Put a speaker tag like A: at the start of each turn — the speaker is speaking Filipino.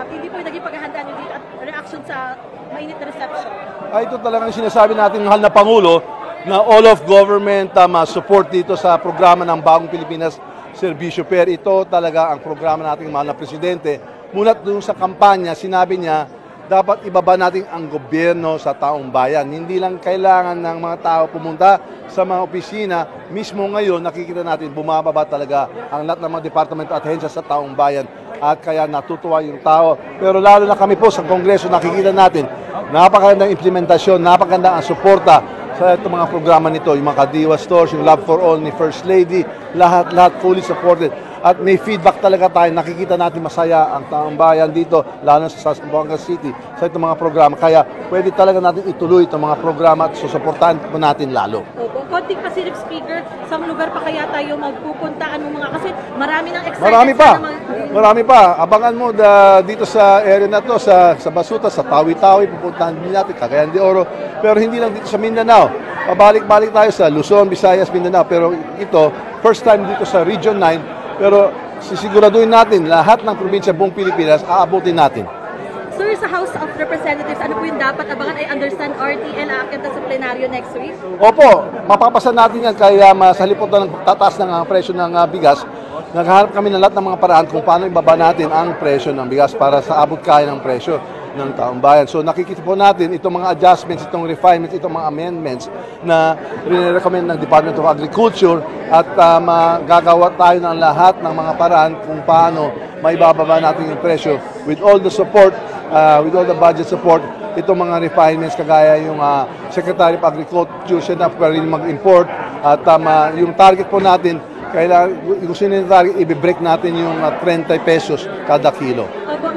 A: hindi po naging paghahanda nyo dito at reaction sa mainit na reception?
B: Ito talagang sinasabi natin ng mahal na Pangulo na all of government support dito sa programa ng Bagong Pilipinas Serbisyo. Pero ito talaga ang programa nating mahal na Presidente. Mula doon sa kampanya, sinabi niya, dapat ibaba natin ang gobyerno sa taong bayan. Hindi lang kailangan ng mga tao pumunta sa mga opisina. Mismo ngayon, nakikita natin, bumababa talaga ang lahat ng mga departamento at ahensya sa taong bayan. At kaya natutuwa yung tao. Pero lalo na kami po sa Kongreso, nakikita natin, napakagandang implementasyon, napakagandang ang suporta sa itong mga programa nito. Yung mga Kadiwa Stores, yung Love for All ni First Lady, lahat fully supported. At may feedback talaga tayo, nakikita natin masaya ang taong bayan dito, lalo sa Zamboanga City, sa itong mga programa. Kaya pwede talaga natin ituloy itong mga programa at susuportahan po natin lalo.
A: Opo, konting pasilip speaker, sa lugar pa kaya tayo magpupuntaan mo mga, kasi marami ng excited.
B: Marami pa. Abangan mo dito sa area na to, sa Basuta, sa Tawi-Tawi, pupuntahan din natin, Cagayan de Oro. Pero hindi lang dito sa Mindanao. Pabalik-balik tayo sa Luzon, Visayas, Mindanao. Pero ito, first time dito sa Region 9. Pero sisiguraduhin natin, lahat ng probinsya buong Pilipinas, aabutin natin.
A: Sir, sa House of Representatives, ano po yung dapat abangan? I understand RTL aakyat sa plenaryo next week?
B: Opo, mapapasa natin yan. Kaya sa liputan ng tataas ng presyo ng bigas, naghahanap kami ng lahat ng mga paraan kung paano ibaba natin ang presyo ng bigas para sa abot kaya ng presyo ng taong bayan. So nakikita po natin itong mga adjustments, itong refinements, itong mga amendments na rin-recommend ng Department of Agriculture at magagawa tayo ng lahat ng mga paraan kung paano maibababa natin yung presyo with all the support, with all the budget support. Itong mga refinements kagaya yung Secretary of Agriculture siya na rin mag-import at yung target po natin, kailangan, kung sino yung target, i-break natin yung 30 pesos kada kilo.